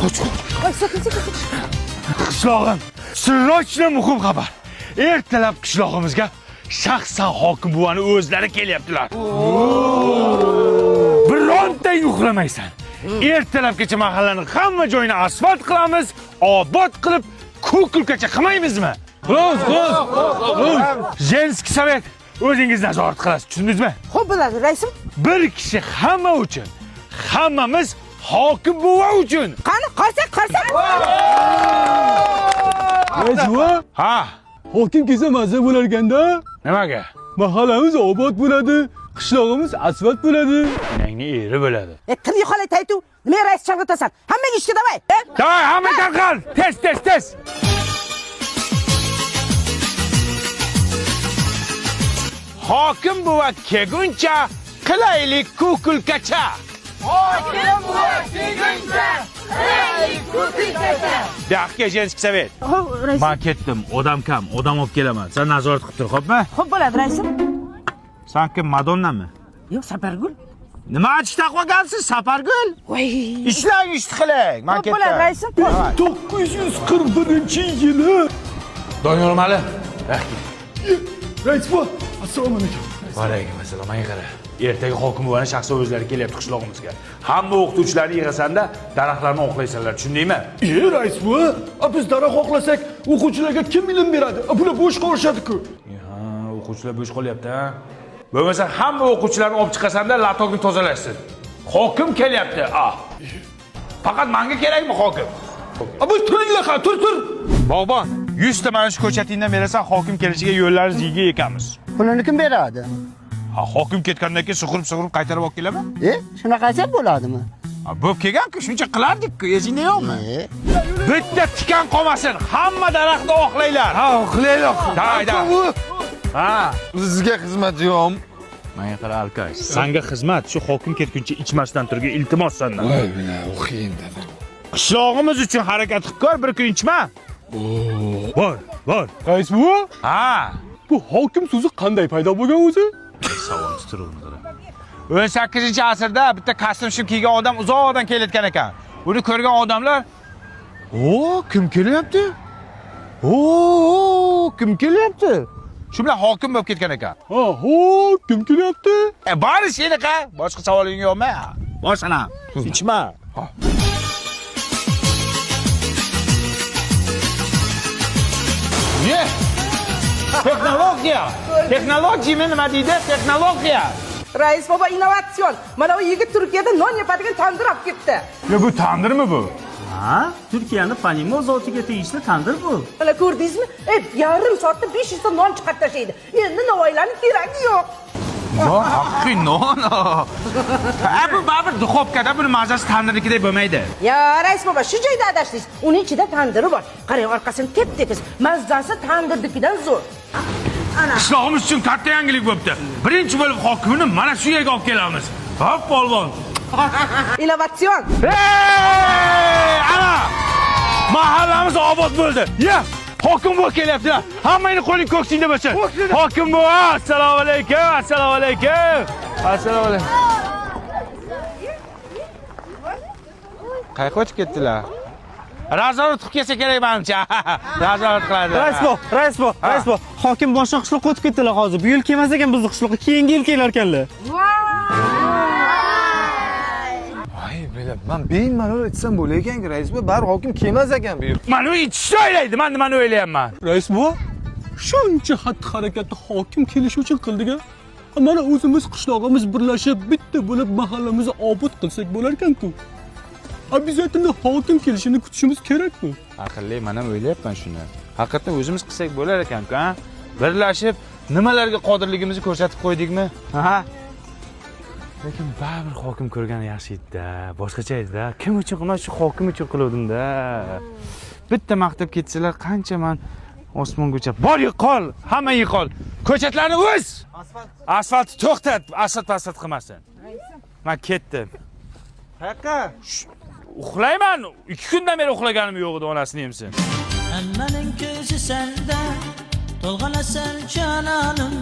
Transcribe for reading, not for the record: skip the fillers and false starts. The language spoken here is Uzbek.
Qoch. Voy, sekin. Qishlog'im, sirrochli muhim xabar. Ertalab qishlog'imizga shaxsan hokim buvani o'zlari kelyaptilar. Birontang uxlamaysan. Ertalabgacha mahallaning hamma joyini asfalt qilamiz, obod qilib, ko'kulkacha qilmaymizmi? Xo'p. Jenskiy sovet o'zingiz nazorat qilasiz, tushundingizmi? Xo'p bo'ladi, raisim. Bir kishi hamma uchun, hammamiz hokim buva uchun. Qani, qarsak. Rajva, Ha, hokim kelsa mazza bo'lar ekanda. nimaga? Mahallamiz obod bo'ladi, qishlog'imiz asfalt bo'ladi. Meningni eri bo'ladi. Tilni yo'qolay taytu. Nima rais chalg'itasan? Hammaga ishga davay. Davay, hamma tarqal. Tez. Hokim buva kelguncha qilaylik ko'kulkacha. Daqqa Jenskiy sovet. Xo'p, raisim. Men ketdim, odam kam, odam olib kelaman. Sen nazorat qilib tur, xo'pmi? Xo'p bo'ladi, raisim. Sen kim, Madonnami? Yo'q, Sapargul. Nima achishda qolgansiz, Sapargul? Voy. Ishlang, ish qiling. Men Xo'p bo'ladi, raisim. 941-yili. Doniyor Mali. Raisbo, assalomu alaykum. Va alaykum assalom. Menga qara. Ertaga hokim buvani shaxsan o'zlari kelyapti qishlog'imizga. Hamma o'qituvchilarni yig'asanda daraxtlarni oqlaysanlar, tushundingmi? Raisbo, biz daraxt oqlasak, o'quvchilarga kim ilm beradi? Bular bo'sh qolishadi-ku. Ha, o'quvchilar bo'sh qolyapti, ha. Bo'lmasa hamma o'quvchilarni olib chiqasanda latokni tozalaysiz. Hokim kelyapti. Faqat menga kerakmi hokim? Bu turinglar, tur. Bog'bon, 100 ta mana shu ko'chatingdan berasan, hokim kelishiga yo'llarimiz yiga ekanmiz. Pulini kim beradi? Ha, hokim ketgandan keyin sug'urib qaytarib olib kelaman. Shunaqasi bo'ladimi? Ha, bo'p kelgan-ku, shuncha qilardik-ku, esingda yo'qmi? Bitta tikan qolmasin, hamma daraxtni oqlaylar. Ha, oqlaylar. Da. Ha, Sizga xizmat yo'q. menga qara Alkash. Senga xizmat shu hokim ketguncha ichmasdan turga iltimos sendan. Voy, bina o'qiyin dedi. Qishlog'imiz uchun harakat qilib ko'r, bir kun ichma. Bor. Raisbo, Ha, bu hokim so'zi qanday paydo bo'lgan o'zi? savol turuvni qara. 18-asrda bitta kostyum shim kiygan odam uzoqdan kelayotgan ekan. Buni ko'rgan odamlar, kim kelyapti? Kim kelyapti? Shu bilan hokim bo'lib ketgan ekan. Kim kelyapti? Bari seniqa, boshqa savoling yo'qmi? Boshqana. Ichma. Ye. Texnologiya nima deydi? Texnologiya. Rais baba innovatsion. Mana bu yigit Turkiyada non yapadigan tandir olib ketdi. Ya bu tandirmi bu? Ha, Turkiyaning Panimo zotiga tegishli tandir bu. Mana ko'rdingizmi? Yarim soatda 500 ta non chiqarib tashlaydi. Endi Navoiylarning keragi yo'q. Non, haqiqiy non. Bu baribir duxovkada buni mazasi tandirnikidek bo'lmaydi. Ya rais baba, shu joyda adashdingiz. Uning ichida tandiri bor. Qarang, orqasini tep-tekis. Mazzasi tandirnikidan zo'r. Qishlog'imiz uchun katta yangilik bo'pti. Birinchi bo'lib hokimni mana shu yerga olib kelamiz. Hop, polvon. Innovatsion. Ana! Mahallamiz obod bo'ldi. Ya, hokim bu kelyaptilar. Hammangni qo'ling ko'ksingda bo'lsin. Hokim bu, assalomu alaykum. Assalomu alaykum. Qayerga o'tib ketdilar? Nazorat qilib kelsa kerak menimcha. Nazorat qiladi. Raisbo, hokim boshqa qishloqqa o'tib ketdilar hozir. Bu yil kelmas ekan bizning qishloqqa, keyingi yil kelar ekanlar. Voy, bilib, men bemalol aytsam bo'lar ekan-ku, raisbo, bari hokim kelmas ekan bu yer. Mana u ichishni o'ylaydi, men nimani o'ylayapman? Raisbo, shuncha xatti-harakatni hokim kelishi uchun qildik-a? Mana o'zimiz qishlog'imiz birlashib, bitta bo'lib mahallamizni obod qilsak bo'lar ekan-ku. Обязательно hokim kelishini kutishimiz kerak-ku. Aqlli, men ham o'ylayapman shuni. Haqiqatan o'zimiz qilsak bo'lar ekan-ku, ha? Birlashib nimalarga qodirligimizni ko'rsatib qo'ydikmi? Ha? Lekin baribir hokim ko'rgani yaxshi edi-da, boshqacha edi-da. Kim uchun qilmas, shu hokim uchun qiluvdim-da. Bitta maqtab ketsalar, qancha men osmongacha bor yiqol, hamma yiqol. Ko'chatlarni o'z. Asfalt to'xtat, asfalt qilmasin. Men ketdim. Haqa. Uxlayman. 2 kundan beri uxlaganim yo'q edi, onasini emsin. Hammaning ko'zi senda, to'lg'anasan jononim.